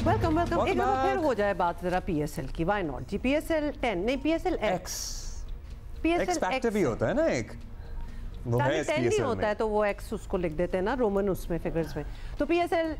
Welcome welcome. एक बार फिर हो जाए बात जरा पीएसएल की, व्हाई नॉट जी। पीएसएल 10 नहीं, पीएसएल एक्स। पीएसएल फैक्टर भी होता है ना, एक वो है इस 10 नहीं पीएसएल होता है तो वो एक्स उसको लिख देते हैं ना रोमन उसमें फिगर्स में। तो पीएसएल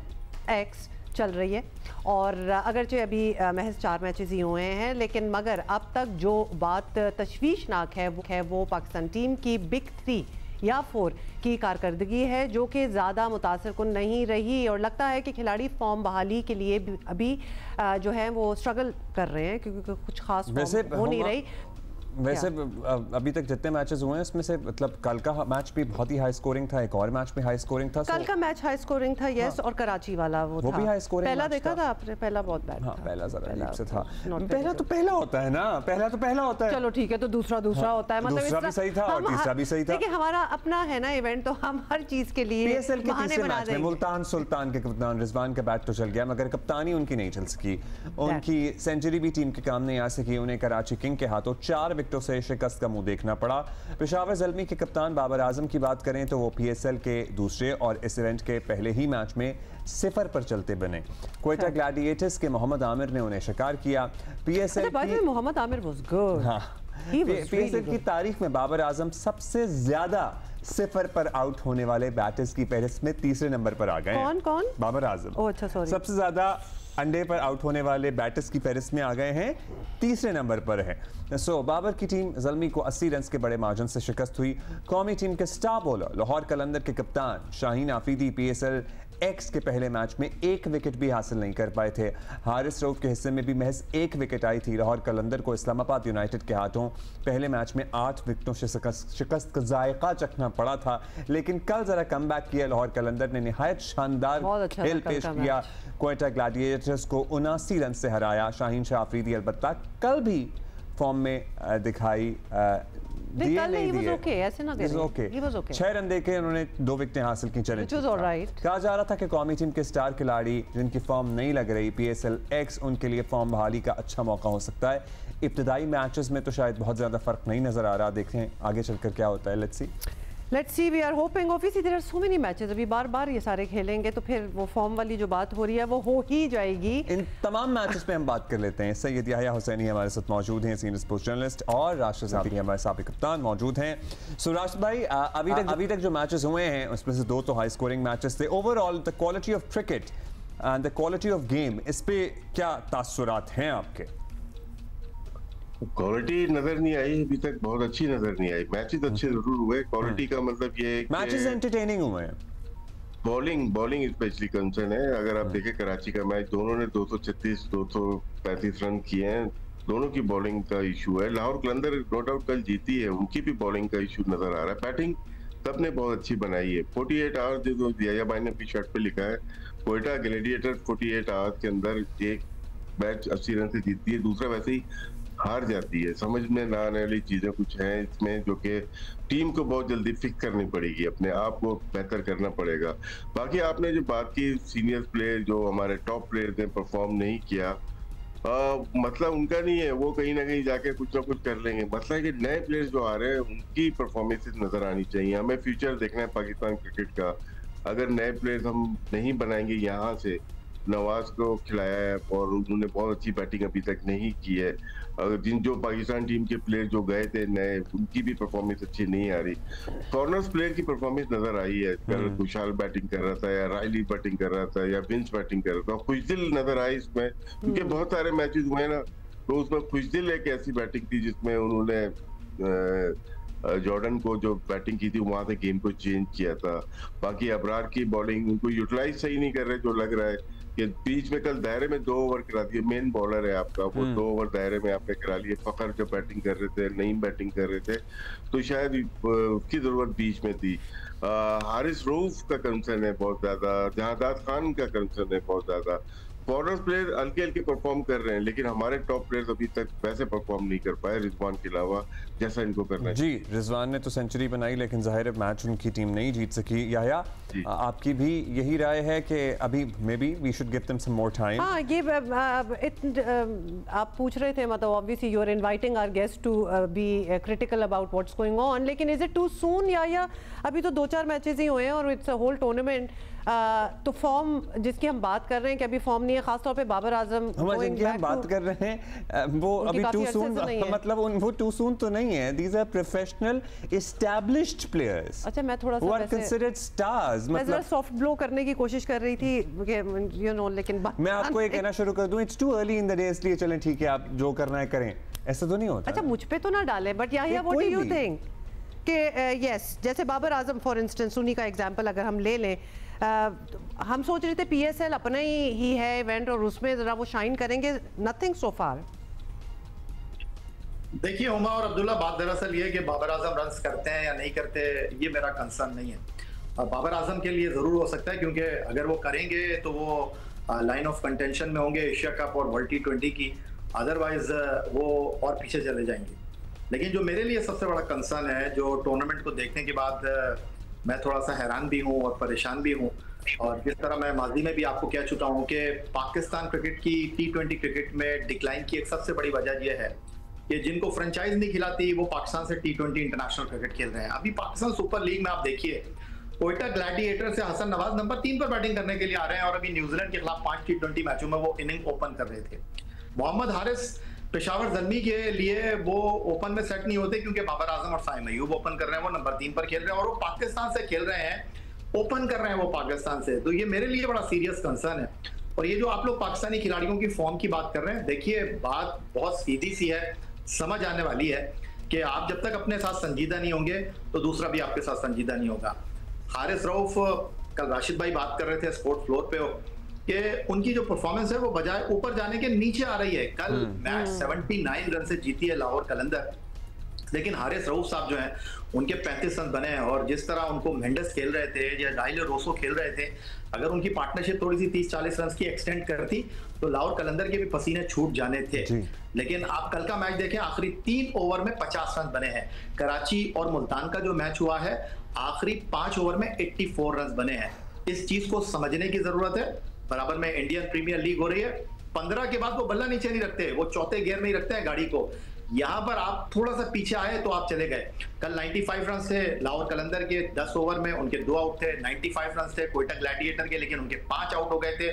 एक्स चल रही है और अगरचे अभी महज 4 मैचेस ही हुए हैं, लेकिन मगर अब तक जो बात तशवीशनाक है वो पाकिस्तान टीम की बिग 3 या 4 की कारकर्दगी है, जो कि ज़्यादा मुतासर कुन नहीं रही और लगता है कि खिलाड़ी फॉर्म बहाली के लिए अभी जो है वो स्ट्रगल कर रहे हैं क्योंकि कुछ खास फॉर्म हो नहीं रही। वैसे अभी तक जितने मैचेस हुए हैं उसमें से मतलब कल का मैच भी बहुत ही हाई स्कोरिंग था, एक और मैच भी हाई स्कोरिंग था। कल का मैच हाई स्कोरिंग था, यस। और कराची वाला वो था भी हाई स्कोरिंग। पहला देखा था आपने? पहला बहुत बैड था। पहला जरा अजीब से था। पहला तो पहला होता है ना, पहला तो पहला होता है। चलो ठीक है, तो दूसरा होता है, मतलब दूसरा भी सही था और तीसरा भी सही था। देखिए हमारा अपना है ना इवेंट, तो हम हर चीज के लिए पीएसएल के तीसरे मैच में मुल्तान सुल्तान के कप्तान रिजवान का बैट तो चल गया, मगर कप्तानी उनकी नहीं चल सकी। उनकी सेंचुरी भी टीम के काम नहीं आ सकी। उन्हें कराची किंग के हाथों 4 विकेटों से शिकस्त का मुंह देखना पड़ा। पेशावर ज़ल्मी के कप्तान बाबर आजम की बात करें तो वो पीएसएल के दूसरे और इस इवेंट के पहले ही मैच में 0 पर चलते बने। क्वेटा ग्लैडिएटर्स के मोहम्मद आमिर ने उन्हें शिकार किया। पीएसएल की Mohammad Amir was good. PSL की तारीख में बाबर आजम सबसे ज्यादा 0 पर आउट होने वाले बैटर्स की फहरिस्त में तीसरे नंबर पर आ गए। कौन? बाबर आजम। ओह अच्छा, सॉरी। सबसे ज्यादा अंडे पर आउट होने वाले बैटर्स की फहरिस्त में आ गए हैं, तीसरे नंबर पर है। बाबर की टीम ज़ल्मी को 80 रन के बड़े मार्जिन से शिकस्त हुई। कौमी टीम के स्टार बॉलर लाहौर कलंदर के कप्तान शाहीन आफरीदी पीएसएल एक्स के पहले मैच में 1 विकेट भी हासिल नहीं कर पाए थे। हारिस रऊफ के हिस्से में भी महज 1 विकेट आई थी। लाहौर कलंदर को इस्लामाबाद यूनाइटेड के हाथों पहले मैच में 8 विकेटों से शिकस्त का जायका चखना पड़ा था, लेकिन कल जरा कम बैक किया लाहौर कलंदर ने। निहायत शानदार खेल पेश किया, क्वेटा ग्लैडिएटर्स को 79 रन से हराया। शाहीन शाह आफरीदी अलबत्ता कल भी फॉर्म में दिखाई दिए नहीं दिए। ऐसे ना करें। 6 रन देके उन्होंने 2 विकेटें हासिल की। चले कहा जा रहा था कि कौमी टीम के स्टार खिलाड़ी जिनकी फॉर्म नहीं लग रही, पीएसएल एक्स उनके लिए फॉर्म बहाली का अच्छा मौका हो सकता है। इब्तदाई मैचेस में तो शायद बहुत ज्यादा फर्क नहीं नजर आ रहा, देखें आगे चलकर क्या होता है। Let's see, we are hoping. Obviously there are so many matches, अभी बार-बार ये सारे खेलेंगे तो फिर वो फॉर्म वाली जो बात हो रही है वो हो ही जाएगी। इन तमाम मैचेस पे हम बात कर लेते हैं। सैयद याह्या हुसैनी हमारे साथ मौजूद हैं, सीनियर स्पोर्ट्स जर्नलिस्ट, और राशिद साबिक हमारे साबिक कप्तान मौजूद हैं। सो राशिद भाई, अभी तक जो मैचेस हुए हैं उसमें से 2 तो हाई स्कोरिंग मैचेस थे। Overall the quality of cricket and the quality of game, इस पे क्या तासुरात हैं आपके? क्वालिटी नजर नहीं आई अभी तक, बहुत अच्छी नजर नहीं आई। मैचेस अच्छे जरूर हुए, क्वालिटी का मतलब ये है कि मैचेस एंटरटेनिंग हुए हैं। बॉलिंग स्पेशली कंसर्न है। अगर आप देखें कराची का मैच, दोनों ने 236 235 रन किए हैं। दोनों की बॉलिंग का इशू है। लाहौर कलंदर नो डाउट कल जीती है, उनकी भी बॉलिंग का इशू नजर आ रहा है। बैटिंग सबने बहुत अच्छी बनाई है। 48 आवर्स जो याह्या भाई ने अपनी शर्ट पे लिखा है, क्वेटा ग्लैडिएटर्स 48 आवर्स के अंदर एक मैच 80 रन से जीतती है, दूसरा वैसे ही हार जाती है। समझ में ना आने वाली चीजें कुछ हैं इसमें, जो कि टीम को बहुत जल्दी फिक्स करनी पड़ेगी, अपने आप को बेहतर करना पड़ेगा। बाकी आपने जो बात की, सीनियर प्लेयर जो हमारे टॉप प्लेयर ने परफॉर्म नहीं किया, मतलब उनका नहीं है, वो कहीं ना कहीं जाके कुछ ना कुछ कर लेंगे। मतलब है कि नए प्लेयर्स जो आ रहे हैं उनकी परफॉर्मेंसेस नजर आनी चाहिए। हमें फ्यूचर देखना है पाकिस्तान क्रिकेट का। अगर नए प्लेयर्स हम नहीं बनाएंगे यहाँ से, नवाज को खिलाया है और उन्होंने बहुत अच्छी बैटिंग अभी तक नहीं की है। जो पाकिस्तान टीम के प्लेयर जो गए थे नए, उनकी भी परफॉर्मेंस अच्छी नहीं आ रही। कॉर्नर्स प्लेयर की परफॉर्मेंस नजर आई है, खुशहाल बैटिंग कर रहा था या रायली बैटिंग कर रहा था या विंस बैटिंग कर रहा था। खुशदिल नजर आई इसमें, क्योंकि बहुत सारे मैचेस हुए ना, तो उसमें खुशदिल एक ऐसी बैटिंग थी जिसमें उन्होंने जॉर्डन को जो बैटिंग की थी वहां से गेम को चेंज किया था। बाकी अबरार की बॉलिंग उनको यूटिलाइज सही नहीं कर रहे, जो लग रहा है कि बीच में कल दायरे में 2 ओवर करा दिए। मेन बॉलर है आपका, वो 2 ओवर दायरे में आपने करा लिए। फखर जो बैटिंग कर रहे थे, नईम बैटिंग कर रहे थे, तो शायद उसकी जरूरत बीच में थी। हारिस रऊफ का कंसर्न है बहुत ज्यादा, जहादात खान का कंसर्न है बहुत ज्यादा। फॉरनर्स प्लेयर हल्के हल्के परफॉर्म कर रहे हैं, लेकिन हमारे टॉप प्लेयर्स अभी तक वैसे परफॉर्म नहीं कर पाए, रिजवान के अलावा, जैसा इनको करना है। जी, रिजवान ने तो सेंचुरी बनाई, लेकिन जाहिर है मैच उनकी टीम नहीं जीत सकी। याह्या, आपकी भी यही राय है कि अभी maybe we should give them some more time? हाँ, ये आप पूछ रहे थे, मतलब obviously you are inviting our guest to be critical about what's going on, लेकिन इज इट टू सून? या अभी तो 2-4 मैचेस ही हुए हैं और इट्स अ होल टूर्नामेंट। तो फॉर्म जिसकी हम बात कर रहे हैं कि अभी फॉर्म नहीं है, खासतौर पे बाबर आजम जिनकी हम बात कर रहे हैं वो अभी टू सून, मतलब वो टू सून तो नहीं है। These are professional established players. अच्छा, मैं थोड़ा सा कंसीडर्ड स्टार्स, मतलब सॉफ्ट ब्लो करने की कोशिश कर रही थी यू नो, लेकिन मैं आपको ये कहना शुरू कर दूं, it's too early in the day, इसलिए चलें ठीक है आप जो करना है करें, ऐसा तो नहीं होता। अच्छा, मुझ पे तो ना डाले, but Yahya what do you think कि यस, जैसे बाबर आजम फॉर इंस्टेंस, उन्हीं का एग्जांपल अगर हम ले लें, हम सोच रहे थे पीएसएल अपना ही है इवेंट और उसमें जरा वो शाइन करेंगे, नथिंग सो फार। देखिए हुमा और अब्दुल्ला, बात दरअसल ये कि बाबर आजम रन्स करते हैं या नहीं करते, ये मेरा कंसर्न नहीं है। बाबर आजम के लिए जरूर हो सकता है, क्योंकि अगर वो करेंगे तो वो लाइन ऑफ कंटेंशन में होंगे एशिया कप और वर्ल्ड T20 की, अदरवाइज वो और पीछे चले जाएंगे। लेकिन जो मेरे लिए सबसे बड़ा कंसर्न है, जो टूर्नामेंट को देखने के बाद मैं थोड़ा सा हैरान भी हूँ और परेशान भी हूँ, और जिस तरह मैं माजी में भी आपको कह चुका हूँ कि पाकिस्तान क्रिकेट की T20 क्रिकेट में डिक्लाइन की एक सबसे बड़ी वजह यह है कि जिनको फ्रेंचाइज नहीं खिलाती वो पाकिस्तान से T20 इंटरनेशनल क्रिकेट खेल रहे हैं। अभी पाकिस्तान सुपर लीग में आप देखिए, कोयटा ग्लैडिएटर से हसन नवाज नंबर 3 पर बैटिंग करने के लिए आ रहे हैं, और अभी न्यूजीलैंड के खिलाफ 5 T20 मैचों में वो इनिंग ओपन कर रहे थे। मोहम्मद हारिस पेशावर ज़ल्मी के लिए वो ओपन में सेट नहीं होते, क्योंकि बाबर आजम और साइम अयूब ओपन कर रहे हैं, वो नंबर 3 पर खेल रहे हैं, और वो पाकिस्तान से खेल रहे हैं, ओपन कर रहे हैं वो पाकिस्तान से। तो ये मेरे लिए बड़ा सीरियस कंसर्न है। और ये जो आप लोग पाकिस्तानी खिलाड़ियों की फॉर्म की बात कर रहे हैं, देखिए बात बहुत सीधी सी है, समझ आने वाली है कि आप जब तक अपने साथ संजीदा नहीं होंगे तो दूसरा भी आपके साथ संजीदा नहीं होगा। हारिस रऊफ, कल राशिद भाई बात कर रहे थे स्पोर्ट फ्लोर पे कि उनकी जो परफॉर्मेंस है वो बजाय ऊपर जाने के नीचे आ रही है। कल मैच 79 रन से जीती है लाहौर कलंदर, लेकिन हारिस रऊफ साहब जो हैं उनके 35 रन बने हैं, और जिस तरह उनको मेंडस खेल रहे थे या डाइलर रोसो खेल रहे थे, अगर उनकी पार्टनरशिप थोड़ी सी 30-40 रन की एक्सटेंड करती तो लाहौर कलंदर के भी पसीने छूट जाने थे। लेकिन आप कल का मैच देखें, आखिरी 3 ओवर में 50 रन बने हैं। कराची और मुल्तान का जो मैच हुआ है, आखिरी 5 ओवर में 84 रन बने हैं। इस चीज को समझने की जरूरत है। बराबर में इंडियन प्रीमियर लीग हो रही है, 15 के बाद वो बल्ला नीचे नहीं रखते, वो चौथे गियर में ही रखते हैं गाड़ी को। यहां पर आप थोड़ा सा पीछे आए तो आप चले गए। कल 95 रन थे लाहौर कलंदर के, 10 ओवर में उनके 2 आउट थे। 95 रन थे कोयटा ग्लैडिएटर के, लेकिन उनके 5 आउट हो गए थे।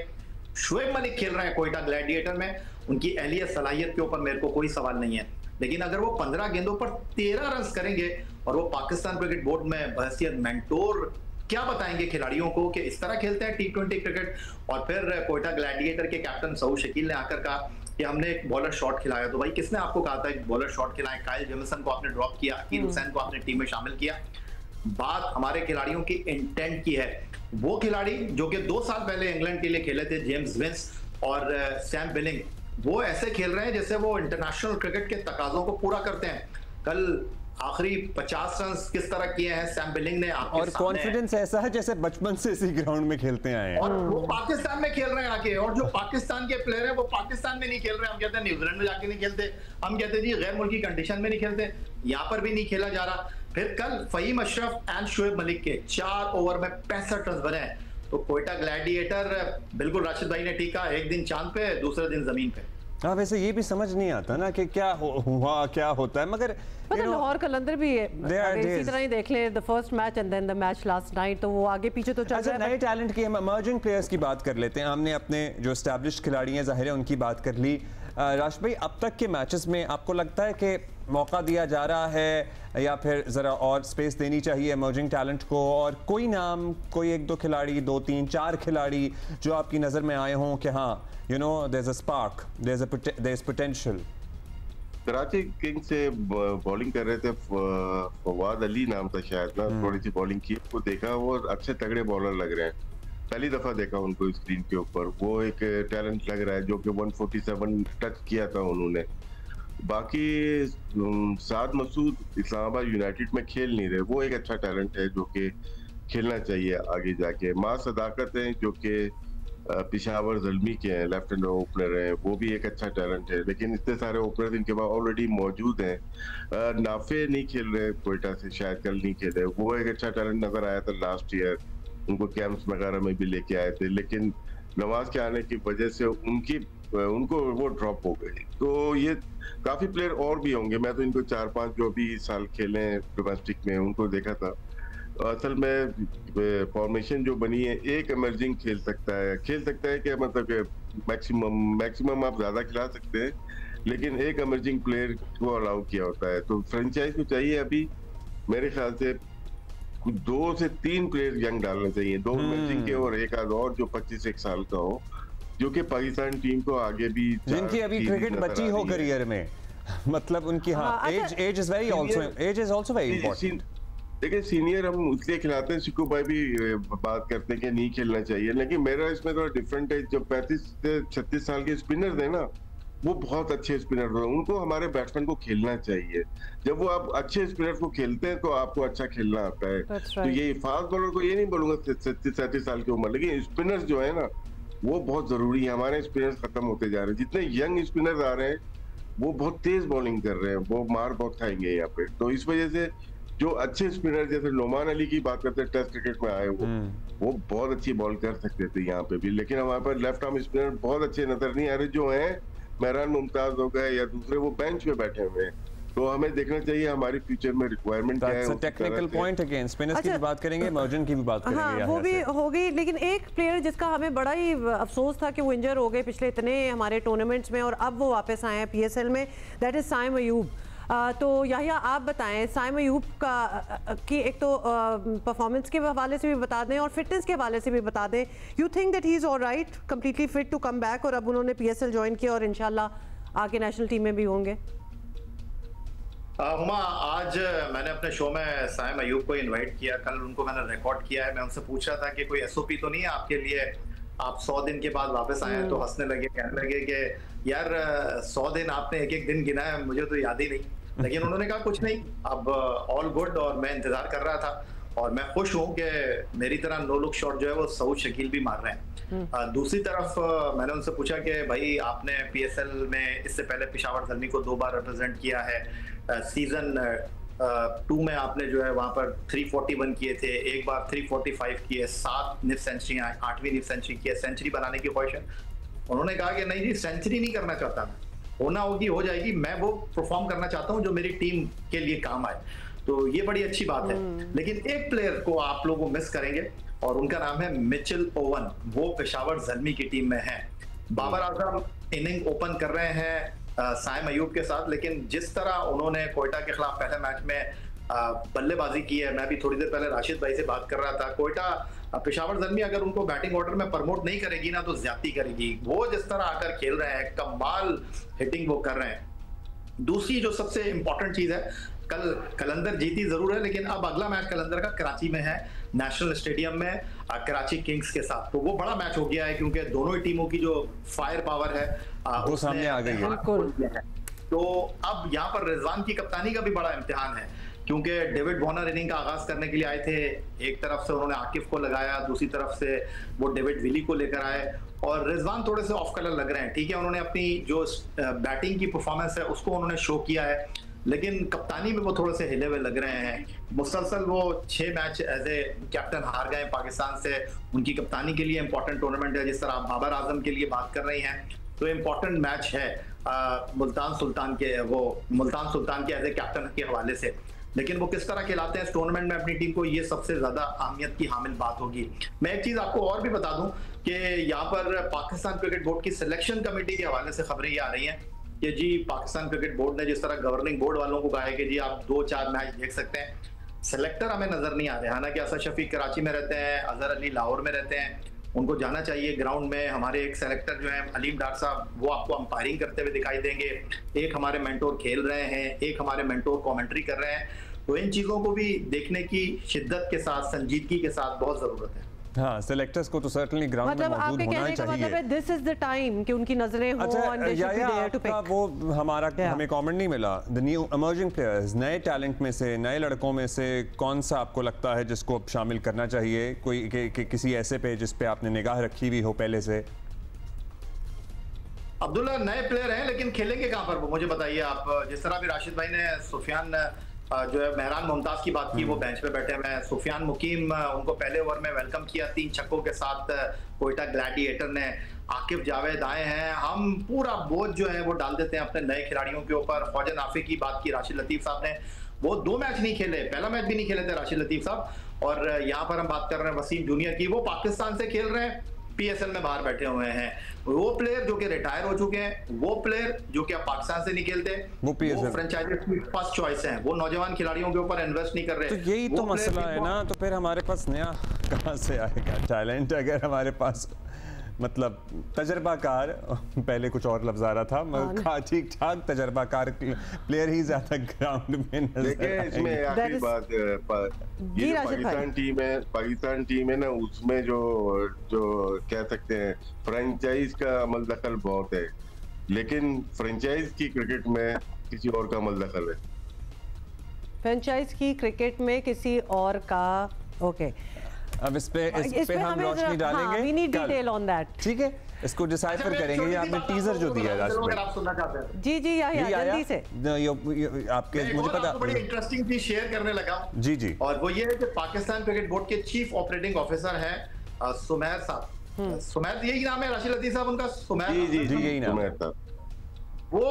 शुएब मलिक खेल रहे हैं कोयटा ग्लैडिएटर में, उनकी अहलियत सलाहियत के ऊपर मेरे को कोई सवाल नहीं है, लेकिन अगर वो 15 गेंदों पर 13 रन करेंगे और वो पाकिस्तान क्रिकेट बोर्ड में बहसियत मेंटोर क्या बताएंगे खिलाड़ियों को कि इस तरह खेलते हैं T20 क्रिकेट। और फिर कोयटा ग्लैडिएटर के कैप्टन सऊद शकील ने आकर कहा कि हमने एक बॉलर शॉट खिलाया, तो भाई किसने आपको कहा था एक बॉलर शॉट खिलाएं? काइल जेमिसन को आपने ड्रॉप किया, अकील हुसैन को आपने टीम में शामिल किया। बात हमारे खिलाड़ियों की इंटेंट की है। वो खिलाड़ी जो कि 2 साल पहले इंग्लैंड के लिए खेले थे, जेम्स विंस और सैम बिलिंग, वो ऐसे खेल रहे हैं जैसे वो इंटरनेशनल क्रिकेट के तकाजों को पूरा करते हैं। कल आखिरी 50 रन किस तरह किए हैं सैम बिलिंग ने, और कॉन्फिडेंस ऐसा है जैसे बचपन से इसी ग्राउंड में खेलते आए हैं, और वो पाकिस्तान में खेल रहे हैं आके। और जो पाकिस्तान के प्लेयर हैं वो पाकिस्तान में नहीं खेल रहे हैं। हम कहते हैं न्यूजीलैंड में जाके नहीं खेलते, हम कहते हैं जी गैर मुल्की कंडीशन में नहीं खेलते, यहाँ पर भी नहीं खेला जा रहा। फिर कल फहीम अशरफ एंड शुएब मलिक के 4 ओवर में 65 रन बने हैं। तो कोयटा ग्लैडिएटर, बिल्कुल राशिद भाई ने ठीक कहा, एक दिन चांद पे दूसरे दिन जमीन पे। हाँ, वैसे ये भी समझ नहीं आता ना कि क्या हुआ क्या होता है, मगर लाहौर कलंदर भी इसी तरह ही देख ले, the first match and then the match last night, तो वो आगे पीछे तो चल रहा है। नए टैलेंट की, इमर्जिंग प्लेयर्स की बात कर लेते हैं। हमने अपने जो एस्टैब्लिश्ड खिलाड़ी हैं ज़ाहिर है उनकी बात कर ली। राशिद भाई, अब तक के मैचेस में आपको लगता है कि मौका दिया जा रहा है या फिर ज़रा और स्पेस देनी चाहिए इमर्जिंग टैलेंट को? और कोई नाम, कोई 1-2 खिलाड़ी, 2-3-4 खिलाड़ी जो आपकी नज़र में आए हों कि हाँ you know there is a spark, there is potential? Karachi king से बॉलिंग कर रहे थे फवाद अली नाम था शायद ना, थोड़ी सी बॉलिंग की, वो देखा वो अच्छे तगड़े बॉलर लग रहे हैं। पहली दफा देखा उनको स्क्रीन के ऊपर, वो एक टैलेंट लग रहा है जो कि 147 टच किया था उन्होंने। बाकी साद मसूद इस्लामाबाद यूनाइटेड में खेल नहीं रहे, वो एक अच्छा टैलेंट है जो कि खेलना चाहिए आगे जाके। मां सदाकत है जो कि पेशावर ज़ल्मी के हैं, लेफ्ट हैंड ओपनर हैं, वो भी एक अच्छा टैलेंट है, लेकिन इतने सारे ओपनर इनके पास ऑलरेडी मौजूद हैं। नाफे नहीं खेल रहे कोयटा से, शायद कल नहीं खेले, वो एक अच्छा टैलेंट नजर आया था लास्ट ईयर, उनको कैंप्स वगैरह में भी लेके आए थे, लेकिन नवाज के आने की वजह से उनको वो ड्रॉप हो गई। तो ये काफी प्लेयर और भी होंगे, मैं तो इनको 4-5 जो भी साल खेले डोमेस्टिक में उनको देखा था, असल में फॉर्मेशन जो बनी है, एक इमर्जिंग खेल सकता है कि मतलब मैक्सिमम आप ज्यादा खिला सकते हैं, लेकिन एक इमर्जिंग प्लेयर को अलाउ किया होता है। तो फ्रेंचाइज को चाहिए अभी मेरे ख्याल से 2 से 3 प्लेयर यंग डालने चाहिए, 2 इमर्जिंग के और एक आध और जो 25 साल का हो, जो कि पाकिस्तान टीम को आगे भी जिनकी अभी क्रिकेट बची हो करियर में मतलब उनकी age is also very important. देखिए सीनियर हम इसलिए खिलाते हैं, सिक्कू भाई भी बात करते हैं कि नहीं खेलना चाहिए, लेकिन मेरा इसमें थोड़ा डिफरेंट है। जो 35 से 36 साल के स्पिनर है ना, वो बहुत अच्छे स्पिनर हैं, उनको हमारे बैट्समैन को खेलना चाहिए। जब वो आप अच्छे स्पिनर को खेलते हैं तो आपको अच्छा खेलना आता है। तो ये फास्ट बॉलर को ये नहीं बोलूंगा 37 साल की उम्र, लेकिन स्पिनर्स जो है ना वो बहुत जरूरी है। हमारे स्पिनर्स खत्म होते जा रहे हैं, जितने यंग स्पिनर्स आ रहे हैं वो बहुत तेज बॉलिंग कर रहे हैं, वो मार बहुत खाएंगे यहाँ पे। तो इस वजह से जो अच्छे स्पिनर जैसे नोमान अली की बात करते हैं, टेस्ट क्रिकेट में आए वो बहुत अच्छी बॉल कर सकते थे यहाँ पे भी, लेकिन हमारे पास लेफ्ट आर्म स्पिनर बहुत अच्छे नजर नहीं आ रहे। जो है मेहरान मुमताज हो गए या दूसरे, वो बेंच पे बैठे हुए हैं। तो हमें देखना चाहिए हमारी फ्यूचर में रिक्वायरमेंट क्या है। टेक्निकल पॉइंट अगेन, स्पिनर्स की भी बात करेंगे, इमर्जिंग की भी बात करेंगे। हाँ, वो भी हो गई, लेकिन एक प्लेयर जिसका हमें बड़ा ही अफसोस था कि वो इंजर हो गए पिछले इतने हमारे टूर्नामेंट्स में और अब वो वापस आए हैं पीएसएल में, दैट इज साइम अयूब। तो याहिया आप बताएं साइम अयूब का कि एक तो परफॉर्मेंस के हवाले से भी बता दें और फिटनेस के हवाले से भी बता दें। You think that he is alright, completely fit to come back, और अब उन्होंने पीएसएल ज्वाइन किया और इंशाल्लाह आगे नेशनल टीम में भी होंगे? हुमा, आज मैंने अपने शो में साइम अयूब को इनवाइट किया, कल उनको मैंने रिकॉर्ड किया है। मैं उनसे पूछ रहा था कि कोई एसओपी तो नहीं है आपके लिए, आप 100 दिन के बाद वापस आए हैं। तो हंसने लगे, कहने लगे कि यार 100 दिन आपने एक एक दिन गिना है, मुझे तो याद ही नहीं। लेकिन उन्होंने कहा कुछ नहीं, अब ऑल गुड, और मैं इंतजार कर रहा था और मैं खुश हूँ कि मेरी तरह नो लुक शॉट जो है वो सऊद शकील भी मार रहे हैं। दूसरी तरफ मैंने उनसे पूछा कि भाई आपने पीएसएल में इससे पहले पेशावर ज़ल्मी को 2 बार रिप्रेजेंट किया है, सीजन 2 में आपने जो है वहां पर 341 किए थे, एक बार 345 किए, 7 निफ सेंचुरी, 8वीं निफ सेंचुरी किए, सेंचुरी बनाने की ख्वाहिश है? उन्होंने कहा कि नहीं जी, सेंचुरी नहीं करना चाहता मैं, होना होगी हो जाएगी, मैं वो परफॉर्म करना चाहता हूं जो मेरी टीम के लिए काम आए। तो ये बड़ी अच्छी बात है। लेकिन एक प्लेयर को आप लोग मिस करेंगे और उनका नाम है मिचेल ओवन, वो पेशावर ज़ल्मी की टीम में है। बाबर आजम इनिंग ओपन कर रहे हैं साइम अयूब के साथ, लेकिन जिस तरह उन्होंने कोयटा के खिलाफ पहले मैच में बल्लेबाजी की है, मैं भी थोड़ी देर पहले राशिद भाई से बात कर रहा था, कोयटा पेशावर ज़ल्मी अगर उनको बैटिंग ऑर्डर में प्रमोट नहीं करेगी ना तो ज्यादती करेगी। वो जिस तरह आकर खेल रहे हैं, कमाल हिटिंग वो कर रहे हैं। दूसरी जो सबसे इंपॉर्टेंट चीज है, कल कलंदर जीती जरूर है, लेकिन अब अगला मैच कलंदर का कराची में है, नेशनल स्टेडियम में कराची किंग्स के साथ। तो वो बड़ा मैच हो गया है क्योंकि दोनों ही टीमों की जो फायर पावर है वो सामने आ गई है। तो अब यहाँ पर रिजवान की कप्तानी का भी बड़ा इम्तिहान है, क्योंकि डेविड वार्नर इनिंग का आगाज करने के लिए आए थे। एक तरफ से उन्होंने आकिफ को लगाया, दूसरी तरफ से वो डेविड विली को लेकर आए, और रिजवान थोड़े से ऑफ कलर लग रहे हैं। ठीक है, उन्होंने अपनी जो बैटिंग की परफॉर्मेंस है उसको उन्होंने शो किया है, लेकिन कप्तानी में वो थोड़े से हिले हुए लग रहे हैं। मुसलसल वो 6 मैच एज ए कैप्टन हार गए पाकिस्तान से। उनकी कप्तानी के लिए इंपॉर्टेंट टूर्नामेंट है, जिस तरह आप बाबर आजम के लिए बात कर रही हैं, तो इंपॉर्टेंट मैच है मुल्तान सुल्तान के एज ए कैप्टन के हवाले से। लेकिन वो किस तरह खिलाते हैं इस टूर्नामेंट में अपनी टीम को, ये सबसे ज्यादा अहमियत की हामिल बात होगी। मैं एक चीज आपको और भी बता दूं कि यहाँ पर पाकिस्तान क्रिकेट बोर्ड की सिलेक्शन कमेटी के हवाले से खबरें ये आ रही हैं कि जी पाकिस्तान क्रिकेट बोर्ड ने जिस तरह गवर्निंग बोर्ड वालों को कहा है कि जी आप 2-4 मैच देख सकते हैं, सेलेक्टर हमें नजर नहीं आ रहे। हालांकि असद शफीक कराची में रहते हैं, अजहर अली लाहौर में रहते हैं, उनको जाना चाहिए ग्राउंड में। हमारे एक सेलेक्टर जो है अलीम डार साहब, वो आपको अंपायरिंग करते हुए दिखाई देंगे। एक हमारे मेंटोर खेल रहे हैं, एक हमारे मेंटोर कमेंट्री कर रहे हैं। तो इन चीजों को भी देखने की शिद्दत के साथ, संजीदगी के साथ बहुत जरूरत है। हाँ, सेलेक्टर्स को तो सर्टेनली ग्राउंड में मौजूद होना चाहिए। मतलब है दिस इज द टाइम कि उनकी नजरें हो और they should be there to pick. वो हमें कमेंट नहीं मिला। द न्यू इमर्जिंग प्लेयर्स, नए टैलेंट में से, नए लड़कों में से कौन सा आपको लगता है जिसको अब शामिल करना चाहिए? कोई किसी ऐसे पे जिस पे आपने निगाह रखी हुई हो पहले से? अब्दुल्ला नए प्लेयर हैं, लेकिन खेलेंगे कहाँ पर वो मुझे बताइए आप। जिस तरह भी राशिद भाई ने सुफियान जो है मेहरान मुमताज की बात की, वो बेंच पे बैठे हुए हैं। सुफियान मुकीम उनको पहले ओवर में वेलकम किया 3 छक्कों के साथ कोयटा ग्लैडिएटर ने। आकिफ जावेद आए हैं। हम पूरा बोझ जो है वो डाल देते हैं अपने नए खिलाड़ियों के ऊपर। ख्वाजा नाफी की बात की राशिद लतीफ साहब ने, वो 2 मैच नहीं खेले, पहला मैच भी नहीं खेले थे राशिद लतीफ साहब, और यहाँ पर हम बात कर रहे हैं वसीम जूनियर की, वो पाकिस्तान से खेल रहे हैं, पीएसएल में बाहर बैठे हुए हैं। वो प्लेयर जो कि रिटायर हो चुके हैं, वो प्लेयर जो कि अब पाकिस्तान से नहीं खेलते, वो फ्रेंचाइजी की फर्स्ट चॉइस हैं, वो नौजवान खिलाड़ियों के ऊपर इन्वेस्ट नहीं कर रहे। तो यही तो मसला है ना, तो फिर हमारे पास नया कहाँ से आएगा टैलेंट? अगर हमारे पास मतलब तजर्बाकार, पहले कुछ और लफ्ज आ रहा था, मगर ठीक ठाक तजर्बाकार प्लेयर ही ज्यादा ग्राउंड में नजर इसमें आखिरी बात, ये पाकिस्तान टीम है ना, उसमें जो कह सकते हैं फ्रेंचाइज का अमल दखल बहुत है, लेकिन फ्रेंचाइज की क्रिकेट में किसी और का अमल दखल है। फ्रेंचाइज की क्रिकेट में किसी और का, ओके, अब इस पे हम रोशनी डालेंगे। We need detail on that. ठीक है, इसको डिसाइफर करेंगे। ये आपने टीजर जो दिया लास्ट में, आप सुनना चाहते हैं? जी जी, जल्दी से आपके, मुझे पता, बड़ी इंटरेस्टिंग चीज शेयर करने लगा। जी जी, और वो ये है कि पाकिस्तान क्रिकेट बोर्ड के चीफ ऑपरेटिंग ऑफिसर हैं सुमैर साहब। सुमैर यही नाम है, राशिद लतीफ साहब उनका? सुमैर, जी यही नाम है। वो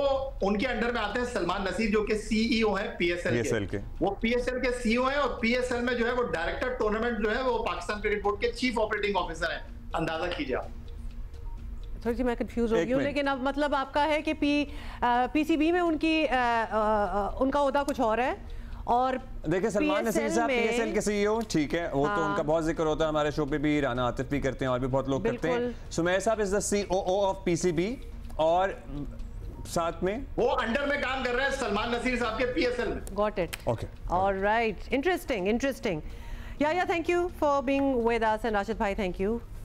उनके अंडर में आते हैं सलमान नसीर, जो कि सीईओ है पीएसएल के। वो पीएसएल के सीईओ हैं, और पीएसएल में जो है वो डायरेक्टर टूर्नामेंट जो है वो पाकिस्तान क्रिकेट बोर्ड के चीफ ऑपरेटिंग ऑफिसर हैं। अंदाजा कीजिए आप। थोड़ी सी मैं कंफ्यूज हो गई हूँ, लेकिन अब मतलब आपका है कि पीसीबी में उनका ओहदा कुछ और है। और देखिए, सलमान नसीर साहब पीएसएल के सीईओ, ठीक है, वो तो उनका बहुत जिक्र होता है हमारे शो पे भी, राना आतिफ भी करते हैं और भी बहुत लोग करते हैं। सुमैर साहब is the COO of PCB, और साथ में वो अंडर में काम कर रहे हैं सलमान नसीर साहब के पीएसएल में। Got it, okay, alright, interesting. Yeah thank you for being with us, and Rashid भाई, थैंक यू।